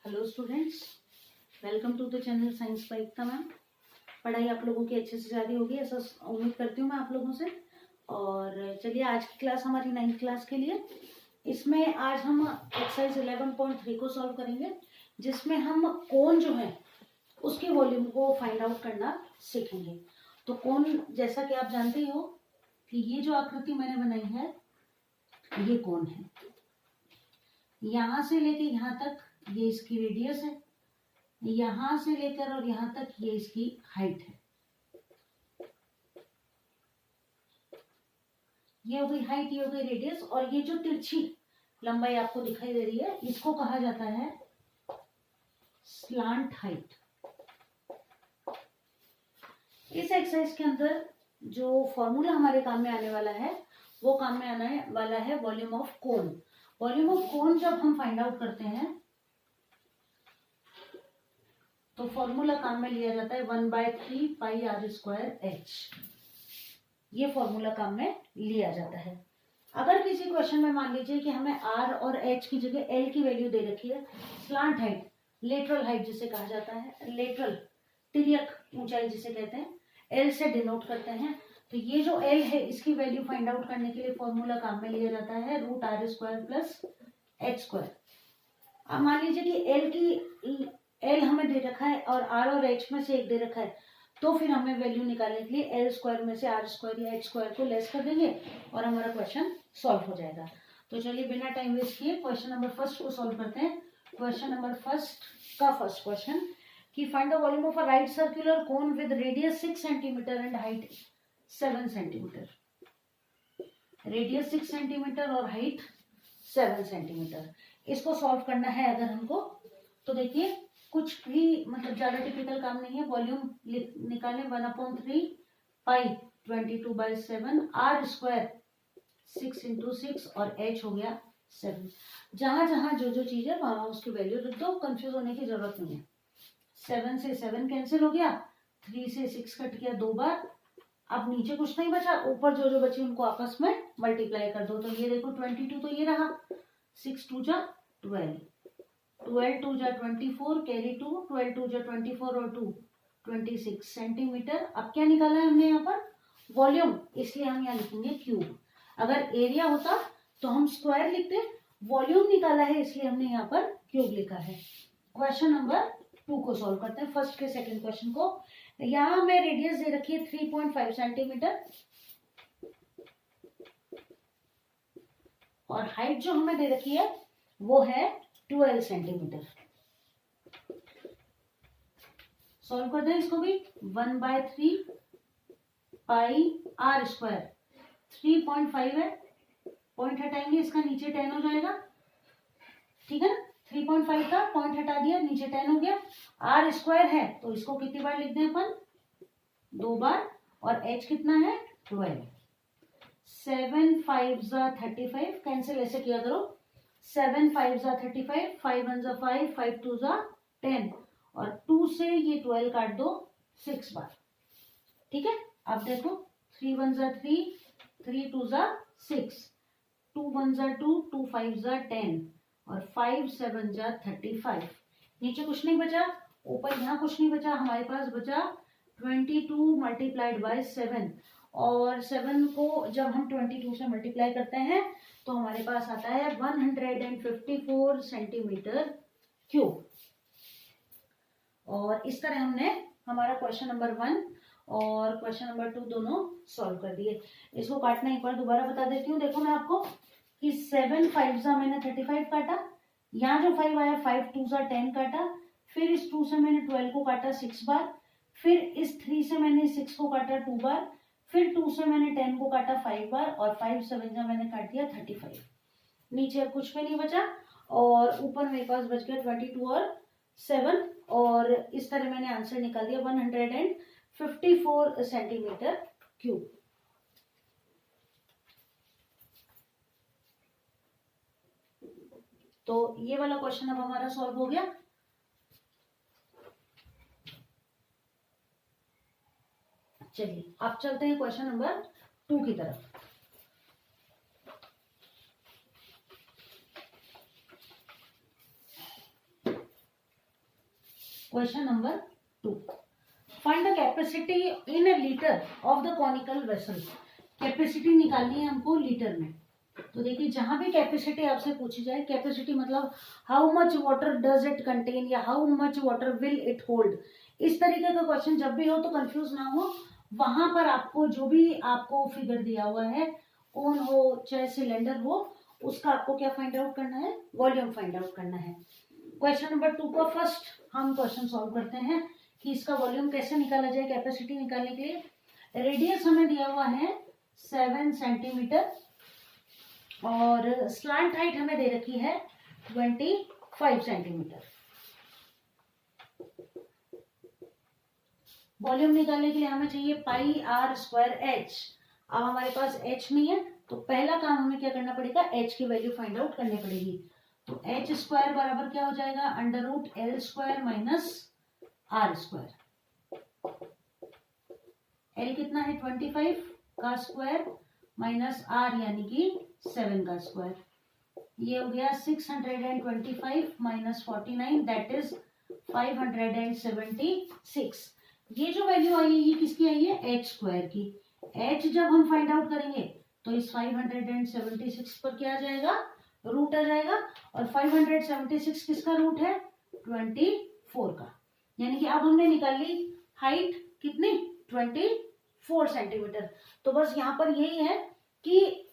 Hello students, welcome to the channel science by Ekta ma'am. पढ़ाई आप लोगों की अच्छे से जारी होगी ऐसा उम्मीद करती हूँ मैं आप लोगों से। और चलिए आज की क्लास हमारी 9th क्लास के लिए। इसमें आज हम एक्सरसाइज 11.3 को सॉल्व करेंगे, जिसमें हम कोन जो है उसके वॉल्यूम को फाइंड आउट करना सीखेंगे। तो कोन, जैसा कि आप जानते हो कि ये जो आकृति मैंने बनाई है ये कोन है। यहाँ से लेके यहाँ तक ये इसकी रेडियस है, यहां से लेकर और यहां तक ये इसकी हाइट है। ये हो गई हाइट, ये हो गई रेडियस, और ये जो तिरछी लंबाई आपको दिखाई दे रही है इसको कहा जाता है स्लांट हाइट। इस एक्सरसाइज के अंदर जो फॉर्मूला हमारे काम में आने वाला है वो काम में आने वाला है volume of cone. Volume of cone जब हम फाइंड आउट करते हैं तो फॉर्मूला काम में लिया जाता है 1/3 पाई आर स्क्वायर एच। ये फॉर्मूला काम में लिया जाता है। अगर किसी क्वेश्चन में मान लीजिए कि हमें आर और एच की जगह एल की वैल्यू दे रखी है, स्लांट हाइट, लेटरल हाइट जिसे कहा जाता है, लेटरल तिर्यक ऊंचाई जिसे कहते हैं, एल से डिनोट करते हैं। तो ये जो एल है इसकी वैल्यू फाइंड आउट करने के लिए फॉर्मूला काम में लिया जाता है √r² प्लस h²। अब मान लीजिए कि एल हमें दे रखा है और आर और एच में से एक दे रखा है, तो फिर हमें वैल्यू निकालने के लिए L² में से R² या H² को लेस कर देंगे और हमारा क्वेश्चन सॉल्व हो जाएगा। तो चलिए बिना टाइम वेस्ट किए क्वेश्चन नंबर फर्स्ट को सॉल्व करते हैं। क्वेश्चन नंबर फर्स्ट का फर्स्ट क्वेश्चन कि find the volume of a right circular cone with radius 6 centimetre and height 7 centimetre. Radius 6 centimetre और हाइट 7 सेंटीमीटर। इसको सॉल्व करना है अगर हमको, तो देखिए कुछ भी मतलब ज्यादा टिपिकल काम नहीं है। वॉल्यूम निकालें 1/3 पाई 22/7 R² 6 × 6 और h हो गया 7। जहां जहां जो जो चीज है वहां उसकी वैल्यू रख दो, कंफ्यूज होने की जरूरत नहीं है। 7 से 7 कैंसिल हो गया, 3 से 6 कट गया 2 बार। अब नीचे कुछ नहीं बचा, ऊपर जो जो बची उनको आपस में मल्टीप्लाई कर दो। तो ये देखो 22 तो ये रहा, 6 2 जा 12, 12 2 जा 24, कैरी 2, 12 2 जा 24 और 2 26 सेंटीमीटर। अब क्या निकाला है हमने यहाँ पर वॉल्यूम, इसलिए हम यहाँ लिखेंगे क्यूब। अगर एरिया होता तो हम स्क्वायर लिखते, वॉल्यूम निकाला है इसलिए हमने यहाँ पर क्यूब लिखा है। क्वेश्चन नंबर 2 को सॉल्व करते हैं, फर्स्ट के सेकंड क्वेश्चन को। यहाँ हमें रेडियस दे रखी है 3.5 सेंटीमीटर और हाइट जो हमें दे रखी है वो है 12 सेंटीमीटर। सॉल्व कर दें इसको भी। 1/3 पाई R², 3.5 है, पॉइंट हटाएंगे इसका, नीचे 10 हो जाएगा, ठीक है ना। 3.5 था, पॉइंट हटा दिया, नीचे 10 हो गया। R² है तो इसको कितनी बार लिख दें अपन, 2 बार, और h कितना है 12। 7 5 जा 35, कैंसिल ऐसे किया करो, 7 5 जा 35, 5 1 जा 5, 5 2 जा 10, और 2 से ये 12 काट दो 6 बार, ठीक है। अब देखो 3 1 जा 3, 3 2 जा 6, 2 1 जा 2, 2 5 जा 10 और 5 7 जा 35। नीचे कुछ नहीं बचा, ऊपर यहाँ कुछ नहीं बचा, हमारे पास बचा 22 मल्टीप्लाइड बाय 7, और 7 को जब हम 22 से मल्टीप्लाई करते हैं तो हमारे पास आता है 154 सेंटीमीटर क्यूब। और इस तरह हमने हमारा क्वेश्चन नंबर 1 और क्वेश्चन नंबर 2 दोनों सॉल्व कर दिए। इसको काटना एक बार दोबारा बता देती हूँ। देखो मैं आपको कि 7 5 जा मैंने 35 काटा, यहाँ जो 5 आया 5 2 जा 10 काटा, फिर इस 2 से मैंने 12 को काटा 6 बार, फिर इस 3 से मैंने 6 को काटा 2 बार, फिर 2 से मैंने 10 को काटा 5 बार, और 5 7 जा मैंने काट दिया 35। नीचे अब कुछ भी नहीं बचा, और ऊपर मेरे पास बच गया 22 और 7, और इस तरह मैंने आंसर निकाल दिया 154 सेंटीमीटर क्यूब। तो ये वाला क्वेश्चन अब हमारा सॉल्व हो गया। चलिए अब चलते हैं क्वेश्चन नंबर 2 की तरफ। Question number 2, find the capacity in a litre of the conical vessel. Capacity निकालनी है हमको लीटर में। तो देखिए जहां भी कैपेसिटी आपसे पूछी जाए, कैपेसिटी मतलब how much water does it contain या how much water will it hold, इस तरीके का क्वेश्चन जब भी हो तो कंफ्यूज ना हो। वहां पर आपको जो भी आपको फिगर दिया हुआ है, कौन हो चाहे सिलेंडर हो, उसका आपको क्या फाइंड आउट करना है, वॉल्यूम फाइंड आउट करना है। क्वेश्चन नंबर 2 का फर्स्ट हम क्वेश्चन सॉल्व करते हैं कि इसका वॉल्यूम कैसे निकाला जाए। कैपेसिटी निकालने के लिए रेडियस हमें दिया हुआ है 7 सेंटीमीटर और स्लांट हाइट हमें दे रखी है 25 सेंटीमीटर। वॉल्यूम निकालने के लिए हमें चाहिए पाई आर स्क्वायर एच। अब हमारे पास एच नहीं है तो पहला काम हमें क्या करना पड़ेगा, एच की वैल्यू फाइंड आउट करनी पड़ेगी। तो एच स्क्वायर बराबर क्या हो जाएगा, under root L square minus R square. L कितना है 25 का स्क्वायर माइनस आर यानी कि 7 का स्क्वायर। ये हो गया 625 माइनस 49 दैट इज 576। ये जो वैल्यू आई है ये किसकी आई है, एच स्क्वायर की। एच जब हम फाइंड आउट करेंगे तो इस 576 पर क्या आ जाएगा, रूट आ जाएगा। और 576 किसका रूट है, 24 का। यानी कि अब हमने निकाल ली हाइट कितनी, 24 सेंटीमीटर। तो बस यहाँ पर यही है कि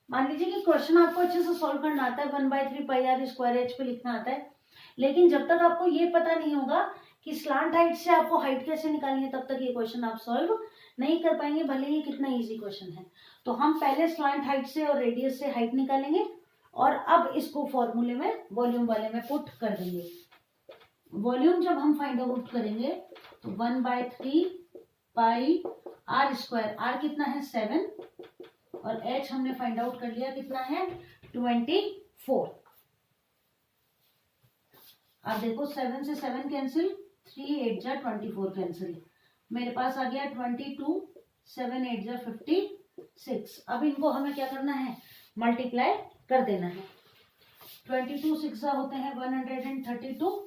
मान लीजिए कि क्वेश्चन आपको अच्छे से सॉल्व करना आता है, 1/3 पाई आर स्क्वायर एच पे लिखना आता है, लेकिन जब तक आपको ये पता नहीं होगा कि स्लांट हाइट से आपको हाइट कैसे निकालनी है, तब तक ये क्वेश्चन आप सॉल्व नहीं कर पाएंगे, भले ही कितना इजी क्वेश्चन है। तो हम पहले स्लांट हाइट से और रेडियस से हाइट निकालेंगे और अब इसको फॉर्मूले में वॉल्यूम वाले में पुट कर देंगे। वॉल्यूम जब हम फाइंड आउट करेंगे तो 1/3 पाई आर स्क्वायर, आर कितना है 7 और एच हमने फाइंड आउट कर लिया कितना है 24। अब देखो 7 से 7 कैंसिल, 3 8 जा 24 कैंसिल, मेरे पास आ गया 22, 7 8 जा 56। अब इनको हमें क्या करना है, मल्टीप्लाई कर देना है। 22 6 जा होते हैं 132,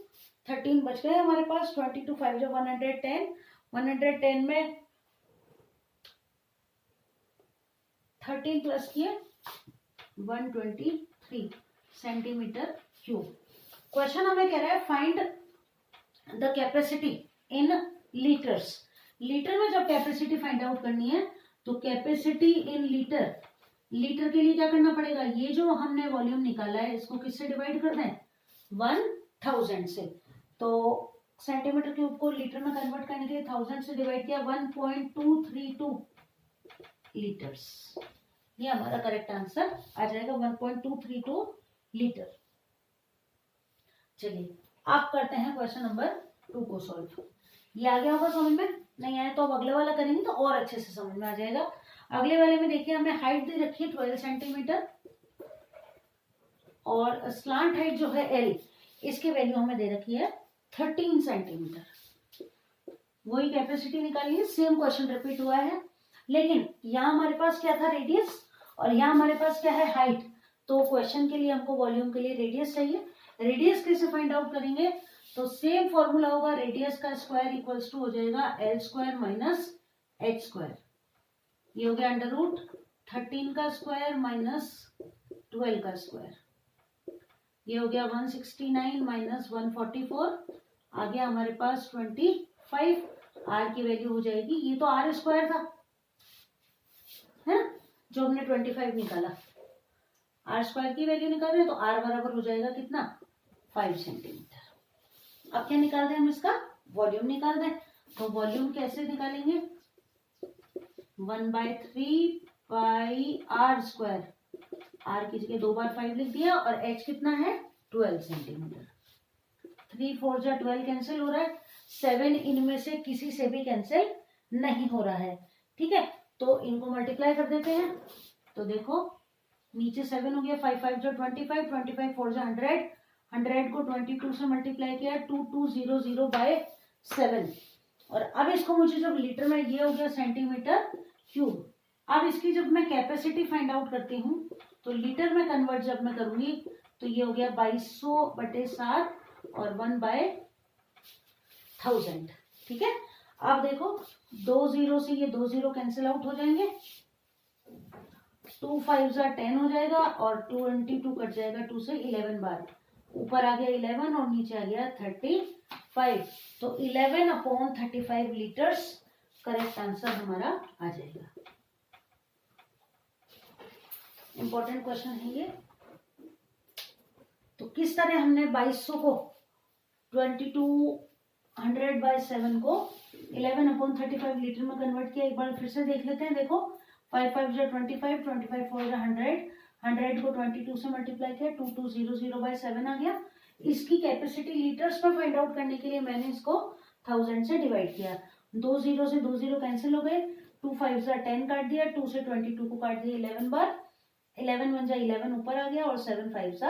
13 बच गए हमारे पास, 22 5 जा 110, 110 में 13 प्लस किए 123 सेंटीमीटर क्यूब। क्वेश्चन हमें कह रहा है find the capacity in litres. Litre में जब कैपेसिटी फाइंड आउट करनी है तो कैपेसिटी इन लीटर, लीटर के लिए क्या करना पड़ेगा, ये जो हमने वॉल्यूम निकाला है इसको किससे डिवाइड करना है, 1000 से। तो सेंटीमीटर क्यूब को लीटर में कन्वर्ट करने के लिए 1000 से डिवाइड किया, 1.232 लीटर्स। ये हमारा करेक्ट आंसर आ जाएगा 1.232 लीटर। चलिए आप करते हैं क्वेश्चन नंबर 2 को सॉल्व। ये आ गया होगा समझ में, नहीं आया तो अब अगले वाला करेंगे तो और अच्छे से समझ में आ जाएगा। अगले वाले में देखिए हमें हाइट दे रखी है 12 सेंटीमीटर और स्लांट हाइट जो है एल, इसकी वैल्यू हमें दे रखी है 13 सेंटीमीटर। वही कैपेसिटी निकाली है, सेम क्वेश्चन रिपीट हुआ है, लेकिन यहाँ हमारे पास क्या था, रेडियस, और यहाँ हमारे पास क्या है, हाइट। तो क्वेश्चन के लिए हमको वॉल्यूम के लिए रेडियस चाहिए। रेडियस कैसे फाइंड आउट करेंगे, तो सेम फॉर्मूला होगा, रेडियस का स्क्वायर इक्वल्स टू हो जाएगा L square minus H square. ये हो गया अंडर रूट 13 का स्क्वायर माइनस 12 का स्क्वायर। ये हो गया 169 माइनस 144, आ गया हमारे पास 25। आर की वैल्यू हो जाएगी, ये तो आर स्क्वायर था है ना, जो हमने 25 निकाला, आर स्क्वायर की वैल्यू निकाल रहे हैं तो आर बराबर हो जाएगा कितना, 5 सेंटीमीटर। अब क्या निकाल दें हम, इसका वॉल्यूम निकाल दें। तो वॉल्यूम कैसे निकालेंगे, 1/3 पाई आर स्क्वायर, आर की जगह 2 बार 5 लिख दिया, और एच कितना है 12 सेंटीमीटर। 3 4 जा 12 कैंसिल हो रहा है, 7 इनमें से किसी से भी कैंसिल नहीं हो रहा है, ठीक है। तो इनको मल्टीप्लाई कर देते हैं, तो देखो नीचे 7 हो गया, 5 5 जा 25, 25 4 जा 100, 100 को 22 से मल्टीप्लाई किया 2200/7। और अब इसको मुझे जब लीटर में, ये हो गया सेंटीमीटर क्यूब। अब इसकी जब मैं कैपेसिटी फाइंड आउट करती हूँ तो लीटर में कन्वर्ट जब मैं करूंगी तो ये हो गया 2200/7 और 1/1000 1000। ठीक है, अब देखो 2 0 से ये 2 0 कैंसिल आउट हो जाएंगे, 2 5 10 हो जाएगा और 22 कट जाएगा 2 से 11 बार, ऊपर आ गया 11 और नीचे आ गया 35, तो 11/35 लीटर्स करेक्ट आंसर हमारा आ जाएगा। इंपॉर्टेंट क्वेश्चन है ये। तो किस तरह हमने 2200 को 2200/7 को 11/35 लीटर में कन्वर्ट किया, एक बार फिर से देख लेते हैं। देखो 5 5 25, 25 4 100, 100 को 22 से मल्टीप्लाई किया, 2200/7 आ गया। इसकी कैपेसिटी लीटर्स में फाइंड आउट करने के लिए मैंने इसको 1000 से डिवाइड किया। 2 0 से 2 0 कैंसिल हो गए, 2 5 10 काट दिया, 2 से 22 को काट दिया 11 बार, 11 1 11 ऊपर आ गया और 7 5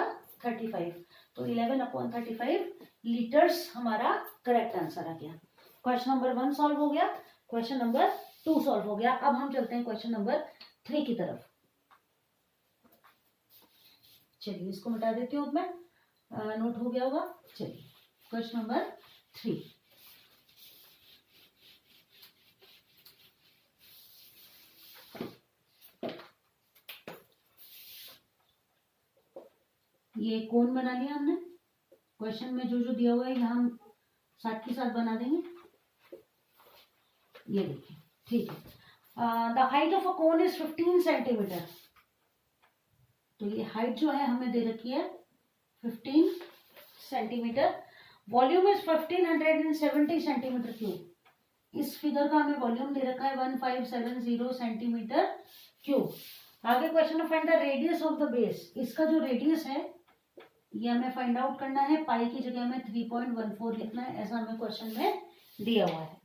35, तो 11/35 लीटर्स हमारा करेक्ट आंसर आ गया। क्वेश्चन नंबर 1 सॉल्व हो गया, क्वेश्चन नंबर 2 सॉल्व हो गया। अब हम चलते हैं क्वेश्चन नंबर 3 की तरफ। चलिए इसको मिटा देती हूँ, मैं नोट हो गया होगा। चलिए क्वेश्चन नंबर 3, ये कोन बना लिया हमने। क्वेश्चन में जो जो दिया हुआ है यहाँ हम साथ के साथ बना देंगे। ये देखिए, ठीक है। The height of a cone is 15 centimetre. तो ये हाइट जो है हमें दे रखी है 15 centimetre. Volume is 1570 centimetre cube. इस फिगर का हमें वॉल्यूम दे रखा है 1570 सेंटीमीटर क्यूब। आगे क्वेश्चन में find the radius of the base. इसका जो रेडियस है ये हमें फाइंड आउट करना है। पाई की जगह में 3.14 लिखना है, ऐसा हमें क्वेश्चन में दिया हुआ है।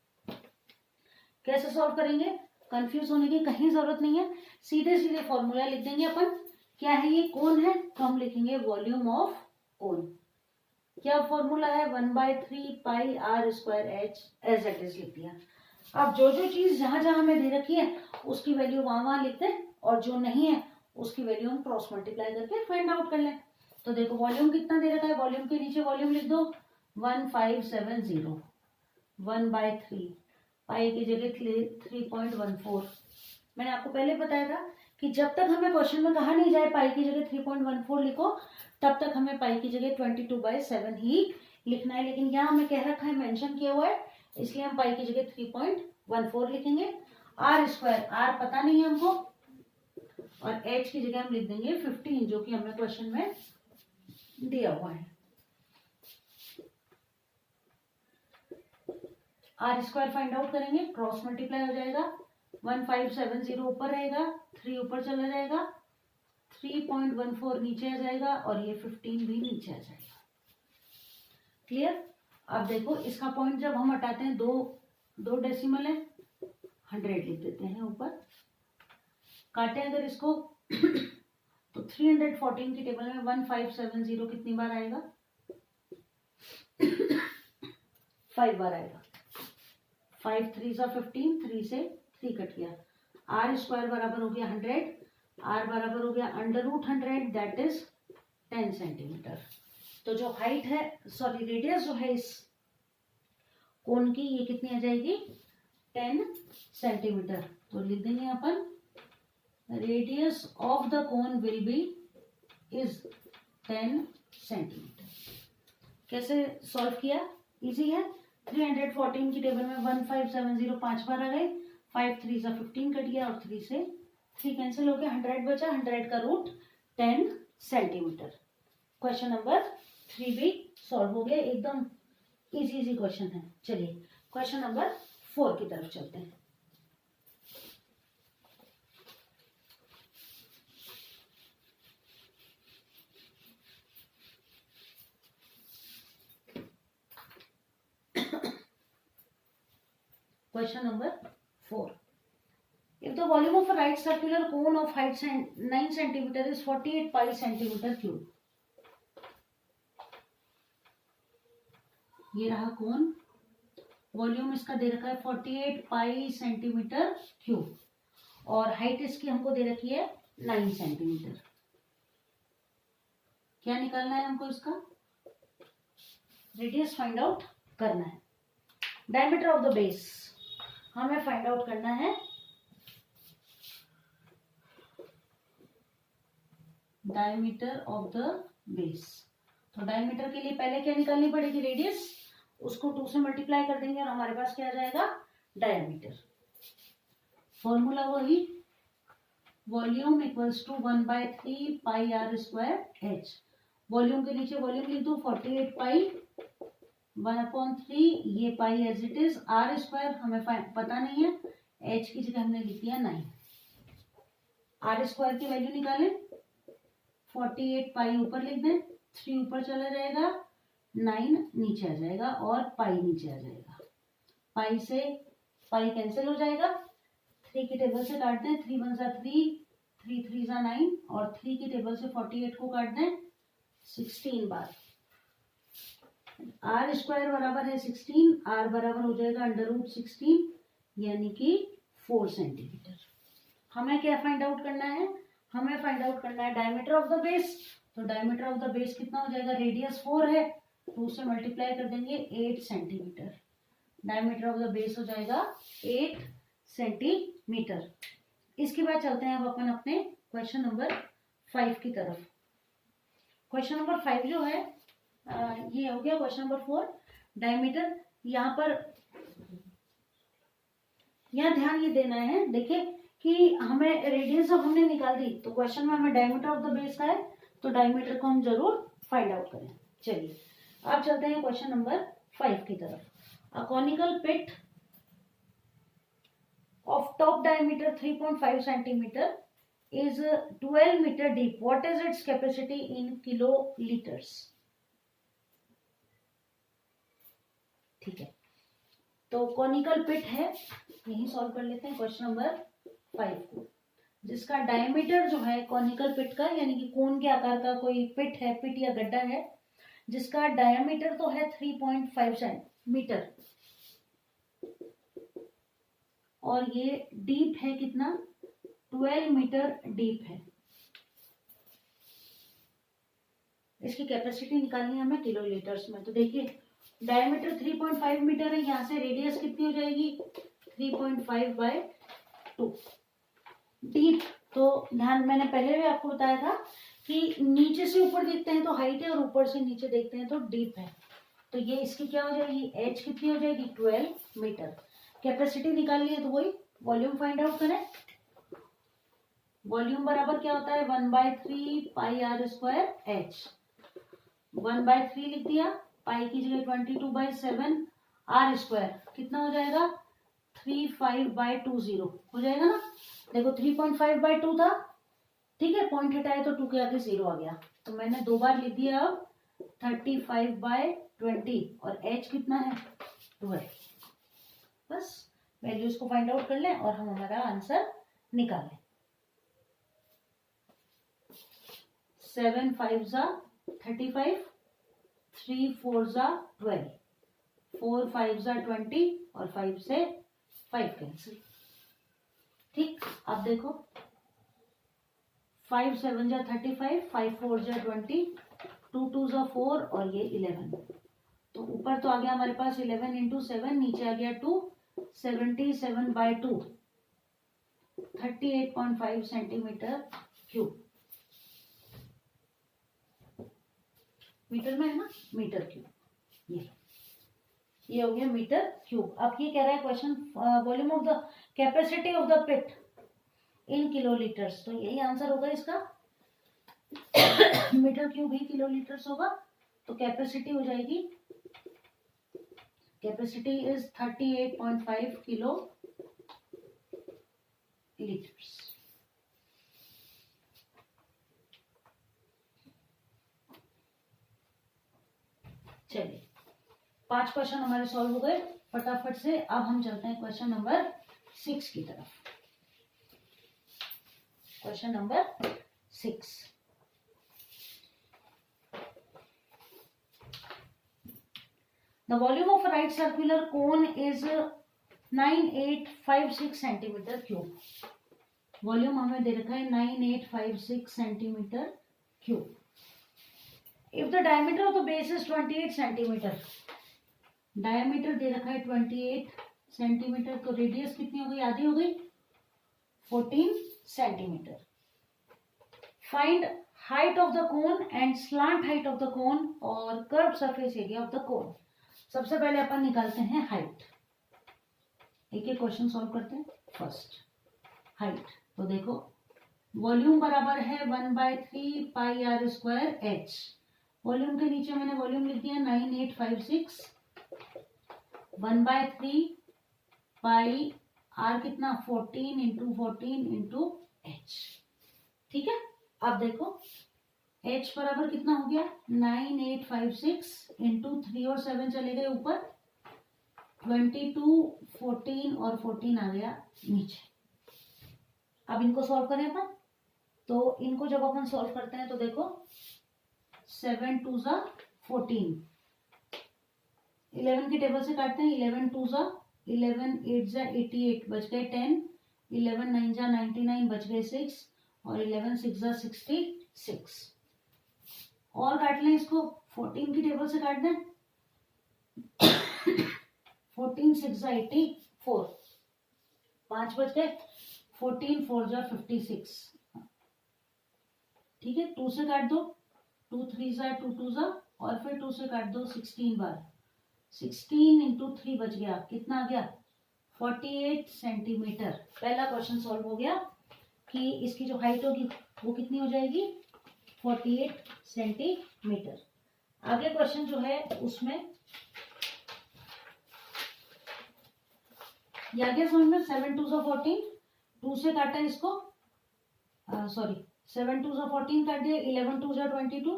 कैसे सॉल्व करेंगे, कंफ्यूज होने की कहीं जरूरत नहीं है, सीधे सीधे फॉर्मूला लिख देंगे अपन। क्या है ये, कोन है, तो हम लिखेंगे वॉल्यूम ऑफ कोन। क्या फॉर्मूला है, 1/3 pi r square h as it is लिख दिया। अब जो जो चीज जहां जहां हमें दे रखी है उसकी वैल्यू वहां वहां लिखते हैं, और जो नहीं है उसकी वैल्यू हम क्रॉस मल्टीप्लाई करके फाइंड आउट कर लें। तो देखो वॉल्यूम कितना दे रखा है, वॉल्यूम के नीचे वॉल्यूम लिख दो 1570, 1/3 पाई की जगह 3.14। मैंने आपको पहले बताया था कि जब तक हमें क्वेश्चन में कहा नहीं जाए पाई की जगह 3.14 लिखो, तब तक हमें पाई की जगह 22/7 ही लिखना है। लेकिन यहाँ हमें कह रखा है, मेंशन किया हुआ है, इसलिए हम पाई की जगह 3.14 लिखेंगे। r स्क्वायर, r पता नहीं है हमको, और h की जगह हम लिख देंगे 15, जो कि हमें क्वेश्चन में दिया हुआ है। r स्क्वायर फाइंड आउट करेंगे, क्रॉस मल्टीप्लाई हो जाएगा, 1570 ऊपर रहेगा, 3 ऊपर चला जाएगा, 3.14 नीचे आ जाएगा, और ये 15 भी नीचे आ जाएगा। क्लियर। अब देखो इसका पॉइंट जब हम हटाते हैं, दो डेसिमल है, 100 लिख देते हैं ऊपर। काटे अगर इसको तो 314 की टेबल में 1570 कितनी बार आएगा, 5 बार आएगा। 5 3 सा 15, 3 से 3 कट गया। r स्क्वायर बराबर हो गया 100, r बराबर हो गया √100, दैट इज 10 सेंटीमीटर। तो जो हाइट है, सॉरी रेडियस जो है इस कोन की, ये कितनी आ जाएगी, 10 सेंटीमीटर। तो लिख देंगे अपन, radius of the cone will be is 10 centimetre. कैसे सॉल्व किया, इजी है। 314 की टेबल में 1570 5 बार आ गए, 5 3 सा 15 कट गया, और 3 से 3 कैंसिल हो गया, 100 बचा, 100 का रूट 10 सेंटीमीटर। क्वेश्चन नंबर 3 भी सॉल्व हो गया, एकदम इजी क्वेश्चन है। चलिए क्वेश्चन नंबर 4 की तरफ चलते हैं। Question number 4. If the volume of a right circular cone of height 9 centimeter is 48 pi centimeter cube. ये रहा कोन, वॉल्यूम इसका दे रखा है 48 पाई सेंटीमीटर क्यूब, और हाइट इसकी हमको दे रखी है 9 सेंटीमीटर। क्या निकालना है हमको, इसका रेडियस फाइंड आउट करना है। डायमीटर ऑफ द बेस हमें फाइंड आउट करना है। डायमीटर ऑफ द बेस, तो डायमीटर के लिए पहले क्या निकालनी पड़ेगी, रेडियस, उसको 2 से मल्टीप्लाई कर देंगे और हमारे पास क्या आ जाएगा, डायमीटर। फॉर्मूला वही, volume equals to 1/3 pi R square H. Volume के नीचे वॉल्यूम लिख दो 48 पाई 1/3, ये pi as it is, R square हमें पता नहीं है, एच की जगह हमने लिख दिया 9। आर स्क्वायर की वैल्यू निकालें, 48 पाई ऊपर लिख दें, 3 ऊपर चला जाएगा, 9 नीचे आ जाएगा और पाई नीचे आ जाएगा। पाई से पाई कैंसिल हो जाएगा, 3 की टेबल से काट दें, 3 1 जा 3, 3 3 जा 9 और 3 की टेबल से 48 को काट दें 16 बार। आर स्क्वायर बराबर है 16, आर बराबर हो जाएगा √16 यानी कि 4 सेंटीमीटर। हमें क्या फाइंड आउट करना है, हमें फाइंड आउट करना है डायमीटर ऑफ द बेस। तो डायमीटर ऑफ द बेस कितना हो जाएगा, रेडियस 4 है, 2 से मल्टीप्लाई कर देंगे 8 centimetre. Diameter of the base हो जाएगा 8 सेंटीमीटर। इसके बाद चलते हैं अब अपन अपने क्वेश्चन नंबर 5 की तरफ। क्वेश्चन नंबर 5 जो है ये हो गया क्वेश्चन नंबर 4। डायमीटर, यहाँ पर यहाँ ध्यान ये देना है, देखिए कि हमें रेडियस जब हमने निकाल दी तो क्वेश्चन में हमें डायमीटर ऑफ द बेस का है, तो डायमीटर को हम जरूर फाइंड आउट करें। चलिए अब चलते हैं क्वेश्चन नंबर 5 की तरफ। A conical pit of top diameter 3.5 centimeter is 12 meter deep. What is its capacity in kiloliters? ठीक है, तो कॉनिकल पिट है, यही सॉल्व कर लेते हैं क्वेश्चन नंबर 5 को, जिसका डायमीटर जो है कॉनिकल पिट का, यानी कि कोन के आकार का कोई पिट है, पिट या गड्ढा है, जिसका डायमीटर तो है 3.5 सेंटीमीटर और ये डीप है कितना, 12 मीटर डीप है। इसकी कैपेसिटी निकालनी है हमें किलोलीटर्स में। तो देखिए डायमीटर 3.5 मीटर है, यहाँ से रेडियस कितनी हो जाएगी 3.5/2। डीप, तो ध्यान, मैंने पहले भी आपको बताया था कि नीचे से ऊपर देखते हैं तो हाइट है और ऊपर से नीचे देखते हैं तो डीप है। तो ये इसकी क्या हो जाएगी, एच कितनी हो जाएगी 12 मीटर। कैपेसिटी निकालनी है तो वही वॉल्यूम फाइंड आउट करें। वॉल्यूम बराबर क्या होता है 1/3 पाई आर स्क्वायर एच। 1/3 लिख दिया, पाई की जगह 22/7, आर स्क्वायर कितना हो जाएगा 35/20 हो जाएगा ना। देखो 3.5/2 था, ठीक है, पॉइंट हटाए तो 2 के आगे 0 आ गया, तो मैंने 2 बार लिख दिया। अब 35/20 और एच कितना है 12। बस वैल्यूज को फाइंड आउट कर लें और हम हमारा आंसर निकाल लें। 7 5 जा 35, 3 4 जा 12, 4 5 जा 20 और 5 से 5 कैंसिल। ठीक, अब देखो 5 7 जा 35, 5 4 जा 20, 2 2 जा 4 और ये 11। तो ऊपर तो आ गया हमारे पास 11 × 7, नीचे आ गया 2, 77/2, 38.5 सेंटीमीटर क्यूब। मीटर में है ना, मीटर क्यूब, ये हो गया मीटर क्यूब। अब ये कह रहा है question volume of the capacity of the pit in kilolitres, तो यही आंसर होगा इसका। मीटर क्यूब ही किलोलीटर्स होगा, तो कैपेसिटी हो जाएगी, कैपेसिटी इज 38.5 किलो लीटर्स। चलिए 5 क्वेश्चन हमारे सॉल्व हो गए फटाफट से। अब हम चलते हैं क्वेश्चन नंबर 6 की तरफ। Question number 6, the volume of a right circular cone is 9856 centimetre cube. Volume हमें दे रखा है 9856 centimetre cube. If the diameter of the base is 28 centimetre, diameter दे रखा है 28 सेंटीमीटर, तो रेडियस कितनी हो गई, आधी हो गई, 14 centimetre. Find height of the cone and slant height of the cone और curve surface area of the cone. सबसे पहले अपन निकालते हैं हाइट, एक एक क्वेश्चन सॉल्व करते हैं। फर्स्ट हाइट, तो देखो वॉल्यूम बराबर है 1/3 pi R square H. Volume के नीचे मैंने वॉल्यूम लिख दिया 9856, 1/3 पाई आर कितना 14 इंटू 14 इंटू एच। ठीक है, अब देखो h बराबर कितना हो गया 9856 इंटू 3 और 7 चले गए ऊपर, 22 14 और 14 आ गया नीचे। अब इनको सॉल्व करें अपन, तो इनको जब अपन सॉल्व करते हैं तो देखो 7 2 ज़ा 14, 11 की टेबल से काटते हैं, 11 2 ज़ा 11, 8 ज़ा 88 बच गए 10, 11 9 ज़ा 99 बच गए 6 और 11 6 ज़ा 66। और काट लें इसको, 14 की टेबल से काट दें, 14 6 ज़ा 84, 5 बच गए, 14 4 ज़ा 56। ठीक है, 2 से काट दो, 2 3 ज़ा 2 2 ज़ा और फिर 2 से काट दो 16 बार, 16 इंटू 3 बच गया, कितना आ गया 48 सेंटीमीटर। पहला क्वेश्चन सॉल्व हो गया कि इसकी जो हाइट होगी वो कितनी हो जाएगी 48 सेंटीमीटर। आगे क्वेश्चन जो है उसमें ये आ गया समझ में, 7 2 ज़ा 14, 2 से काटा इसको, सॉरी 7 2 ज़ा 14 काट दिया, 11 2 ज़ा 22,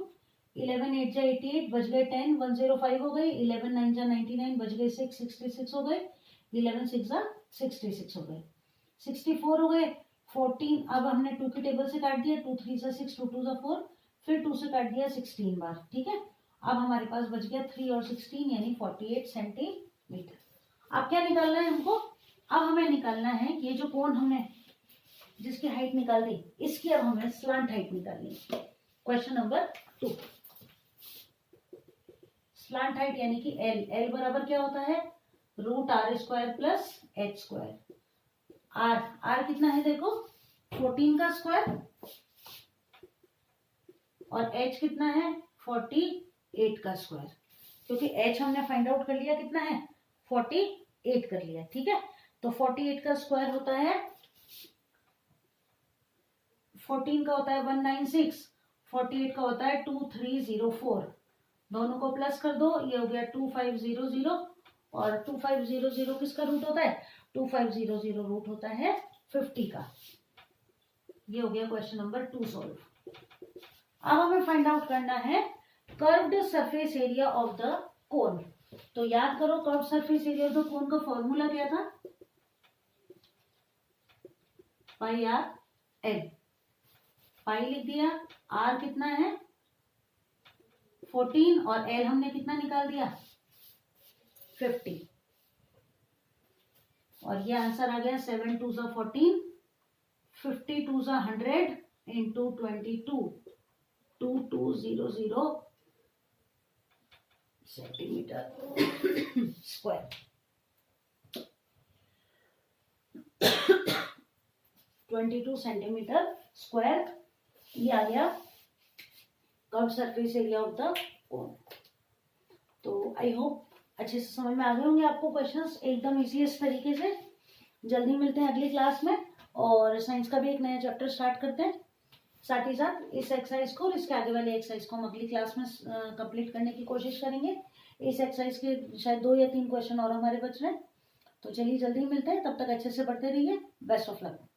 11 8 ज़ा 88 बच गए 10, 105 हो गई, 11 9 ज़ा 99 बच गए 6, 66 हो गए, 11 6 ज़ा 66 हो गए, 64 हो गए, 14 अब हमने 2 की टेबल से काट दिया, 2 3 ज़ा 6, 2 2 ज़ा 4, फिर 2 से काट दिया 16 बार। ठीक है, अब हमारे पास बच गया 3 और 16 यानी 48 सेंटीमीटर। अब क्या निकालना है हमको, अब हमें निकालना है ये जो कोण हमने जिसकी हाइट निकाल दी, इसकी अब हमें स्लांट हाइट निकालनी है। क्वेश्चन नंबर 2, स्लांट हाइट यानी कि एल, एल बराबर क्या होता है √r² plus h²। Are, are कितना है देखो 14 का स्क्वायर और h कितना है 48 का स्क्वायर, क्योंकि h हमने फाइंड आउट कर लिया कितना है 48 कर लिया। ठीक है, तो 48 का स्क्वायर होता है 14 का होता है 196, 48 का होता है 2304, दोनों को प्लस कर दो, ये हो गया 2500 और 2500 किसका रूट होता है 2500 रूट होता है 50 का। ये हो गया क्वेश्चन नंबर 2 सॉल्व। अब हमें फाइंड आउट करना है curved surface area of the कोन। तो याद करो curved surface area of the कोन का फॉर्मूला क्या था, पाई आर एल, पाई लिख दिया, आर कितना है 14 और एल हमने कितना निकाल दिया 50, और ये आंसर आ गया 7 2 ज़ा 14, 50 2 ज़ा 100 into 22, 2200 centimetre square. 22 centimetre square, ये आ गया curve surface area of the कोन। तो आई होप अच्छे से समझ में आ गए होंगे आपको क्वेश्चंस एकदम इजीएस्ट तरीके से। जल्दी मिलते हैं अगली क्लास में और साइंस का भी एक नया चैप्टर स्टार्ट करते हैं। साथ ही साथ इस एक्सरसाइज को और इसके आगे वाले एक्सरसाइज को हम अगली क्लास में कंप्लीट करने की कोशिश करेंगे। इस एक्सरसाइज के शायद 2 या 3 क्वेश्चन और हमारे बच रहे हैं। तो चलिए जल्दी मिलते हैं, तब तक अच्छे से पढ़ते रहिए। Best of luck.